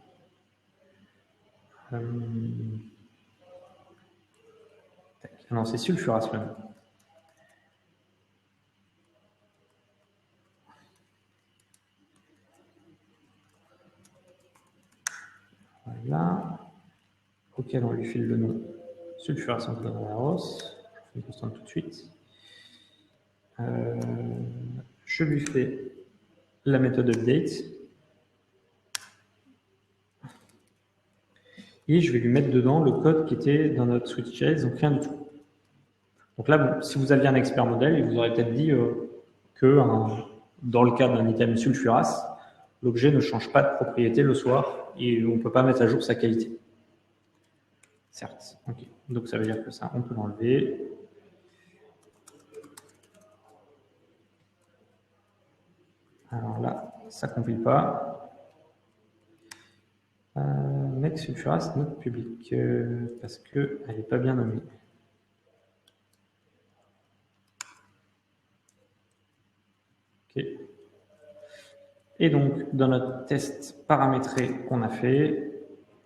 Non, c'est sulfuras même. Voilà. Auquel on lui file le nom sulfuras amphotericus. Je fais une constante tout de suite. Je lui fais la méthode update. Et je vais lui mettre dedans le code qui était dans notre switch.js, donc rien du tout. Donc là, bon, si vous aviez un expert modèle, il vous aurait peut-être dit que dans le cas d'un item sulfuras, l'objet ne change pas de propriété le soir et on ne peut pas mettre à jour sa qualité. Certes. Okay. Donc ça veut dire que ça, on peut l'enlever. Alors là, ça ne compile pas. Make sulfuras not public parce qu'elle n'est pas bien nommée. Ok. Et donc, dans notre test paramétré qu'on a fait,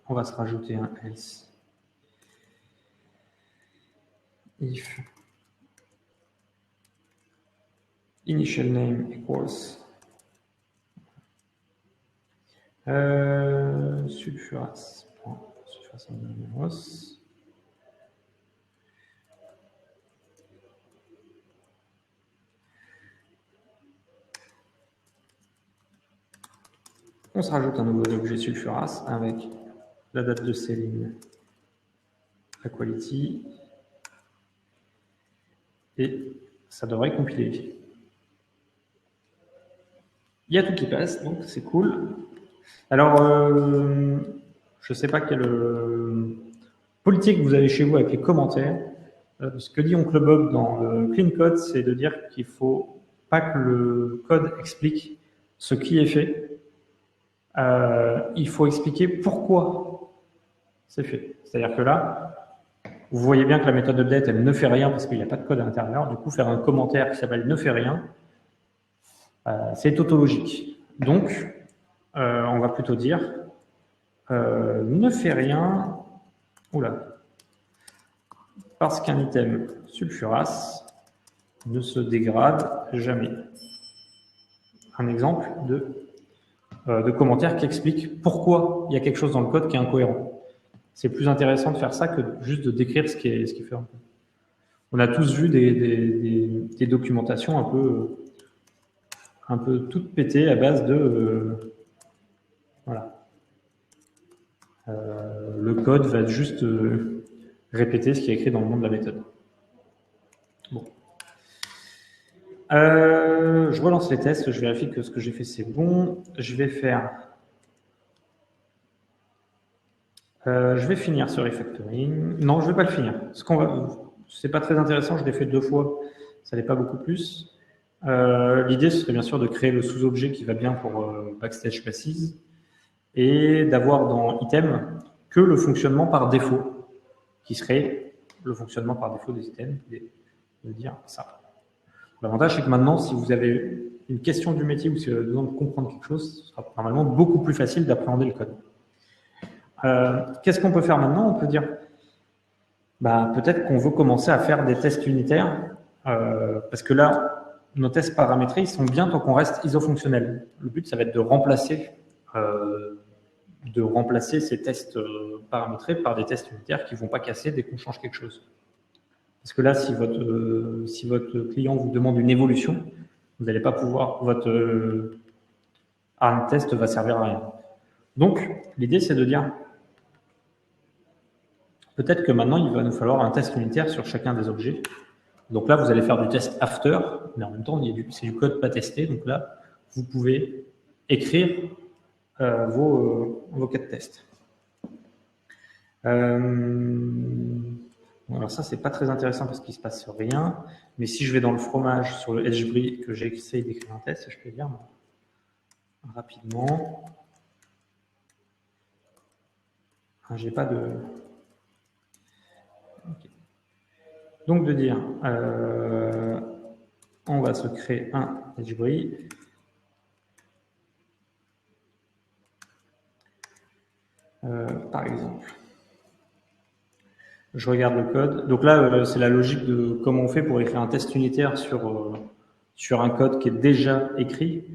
on va se rajouter un else. If initial name equals sulfuras. On se rajoute un nouveau objet sulfuras avec la date de céline, la quality, et ça devrait compiler. Il y a tout qui passe, donc c'est cool. Alors, je ne sais pas quelle politique vous avez chez vous avec les commentaires. Ce que dit Oncle Bob dans le clean code, c'est de dire qu'il ne faut pas que le code explique ce qui est fait. Il faut expliquer pourquoi c'est fait. C'est-à-dire que là, vous voyez bien que la méthode update, elle ne fait rien parce qu'il n'y a pas de code à l'intérieur. Du coup, faire un commentaire qui s'appelle ne fait rien, c'est tautologique. Donc, on va plutôt dire ne fait rien, parce qu'un item sulfuras ne se dégrade jamais. Un exemple de commentaire qui explique pourquoi il y a quelque chose dans le code qui est incohérent. C'est plus intéressant de faire ça que juste de décrire ce qui est fait. On a tous vu des documentations un peu toutes pétées à base de voilà. Le code va juste répéter ce qui est écrit dans le nom de la méthode. Bon. Je relance les tests, je vérifie que ce que j'ai fait c'est bon. Je vais finir ce refactoring. Non, je ne vais pas le finir. C'est pas très intéressant, je l'ai fait 2 fois, ça n'est pas beaucoup plus. L'idée, ce serait bien sûr de créer le sous-objet qui va bien pour Backstage Passes et d'avoir dans item que le fonctionnement par défaut, qui serait le fonctionnement par défaut des items, de dire ça. L'avantage, c'est que maintenant, si vous avez une question du métier ou si vous avez besoin de comprendre quelque chose, ce sera normalement beaucoup plus facile d'appréhender le code. Qu'est-ce qu'on peut faire maintenant? On peut dire, peut-être qu'on veut commencer à faire des tests unitaires, parce que là, nos tests paramétrés, ils sont bien tant qu'on reste isofonctionnel. Le but, ça va être de remplacer ces tests paramétrés par des tests unitaires qui ne vont pas casser dès qu'on change quelque chose. Parce que là, si votre client vous demande une évolution, vous n'allez pas pouvoir, votre ARM test va servir à rien. Donc, l'idée, c'est de dire, peut-être que maintenant, il va nous falloir un test unitaire sur chacun des objets. Donc là, vous allez faire du test after, mais en même temps, c'est du code pas testé. Donc là, vous pouvez écrire vos cas de test. Alors ça, c'est pas très intéressant parce qu'il se passe rien. Mais si je vais dans le fromage sur le HBRI que j'essaye d'écrire un test, je peux dire rapidement. J'ai pas de. Okay. Donc de dire, on va se créer un HBRI. Par exemple. Je regarde le code. Donc là, c'est la logique de comment on fait pour écrire un test unitaire sur un code qui est déjà écrit.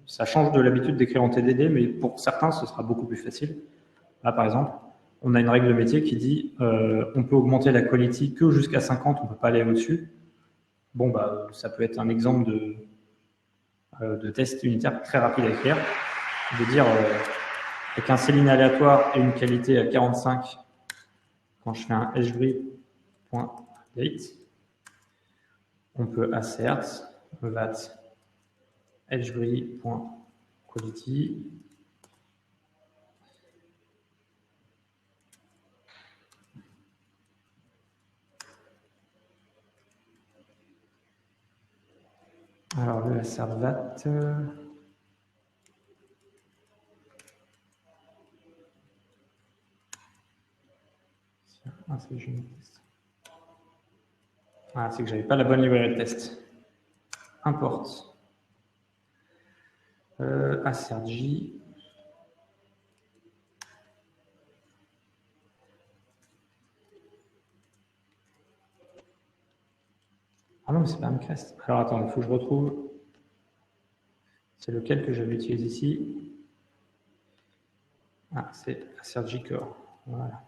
Ça change de l'habitude d'écrire en TDD, mais pour certains, ce sera beaucoup plus facile. Là, par exemple, on a une règle de métier qui dit on peut augmenter la quality que jusqu'à 50, on ne peut pas aller au-dessus. Bon, bah, ça peut être un exemple de test unitaire très rapide à écrire, de dire avec un céline aléatoire et une qualité à 45, quand je fais un hbri.date, on peut assert that hbri.quality alors le assert that c'est que j'avais pas la bonne librairie de test. Import assertj. Ah non, mais c'est pas Amcrest. Alors attends, il faut que je retrouve. C'est lequel que j'avais utilisé ici? Ah, c'est assertj core. Voilà.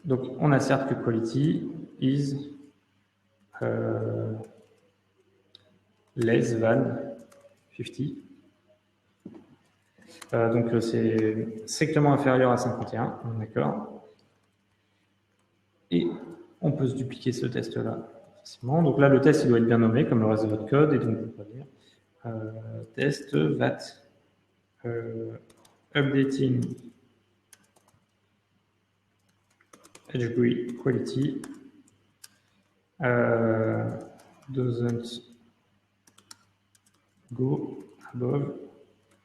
Donc, on assert que quality is less than 50. Donc, c'est strictement inférieur à 51, d'accord. Et on peut se dupliquer ce test-là facilement. Donc là, le test, il doit être bien nommé, comme le reste de votre code. Et donc, on va dire test that updating hbri quality doesn't go above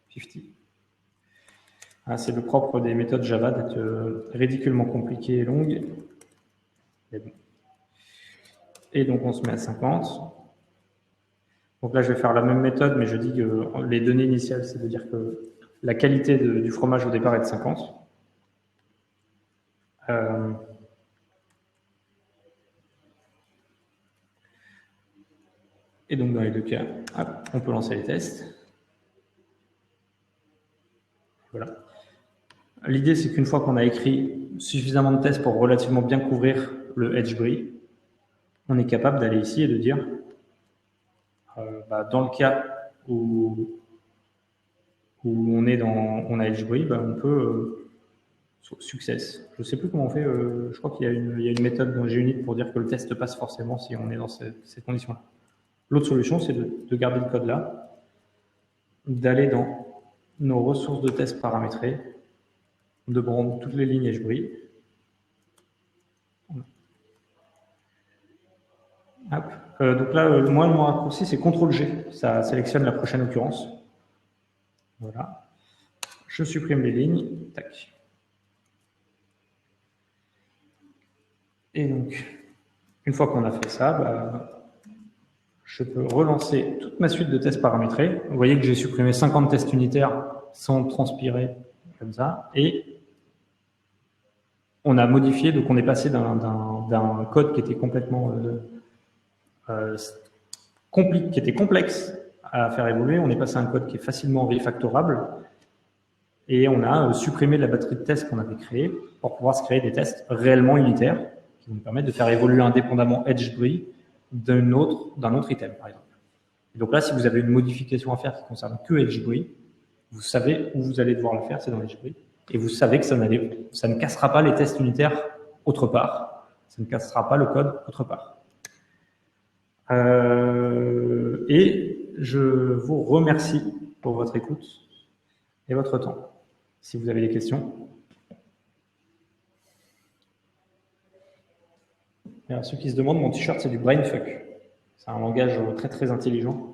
50. Ah, c'est le propre des méthodes Java d'être ridiculement compliquées et longues. Et donc, on se met à 50. Donc là, je vais faire la même méthode, mais je dis que les données initiales, c'est de dire que la qualité du fromage au départ est de 50. Et donc, dans les deux cas, hop, on peut lancer les tests. Voilà. L'idée, c'est qu'une fois qu'on a écrit suffisamment de tests pour relativement bien couvrir le hbri, on est capable d'aller ici et de dire, dans le cas où on a hbri, on peut success. Je ne sais plus comment on fait, je crois qu'il y a une méthode dans JUnit pour dire que le test passe forcément si on est dans cette condition-là. L'autre solution, c'est de garder le code là, d'aller dans nos ressources de test paramétrées, de prendre toutes les lignes hbri. Donc là, moi, mon raccourci, c'est CTRL-G. Ça sélectionne la prochaine occurrence. Voilà. Je supprime les lignes. Tac. Et donc, une fois qu'on a fait ça, je peux relancer toute ma suite de tests paramétrés. Vous voyez que j'ai supprimé 50 tests unitaires sans transpirer, comme ça. Et on a modifié, donc on est passé d'un code qui était complètement qui était complexe à faire évoluer. On est passé à un code qui est facilement refactorable. Et on a supprimé la batterie de tests qu'on avait créée pour pouvoir se créer des tests réellement unitaires qui vont nous permettre de faire évoluer indépendamment hbri d'un autre item, par exemple. Et donc là, si vous avez une modification à faire qui concerne que hbri, vous savez où vous allez devoir la faire, c'est dans hbri. Et vous savez que ça ne cassera pas les tests unitaires autre part. Ça ne cassera pas le code autre part. Et je vous remercie pour votre écoute et votre temps. Si vous avez des questions. Alors, ceux qui se demandent, mon t-shirt, c'est du brainfuck. C'est un langage très, très intelligent.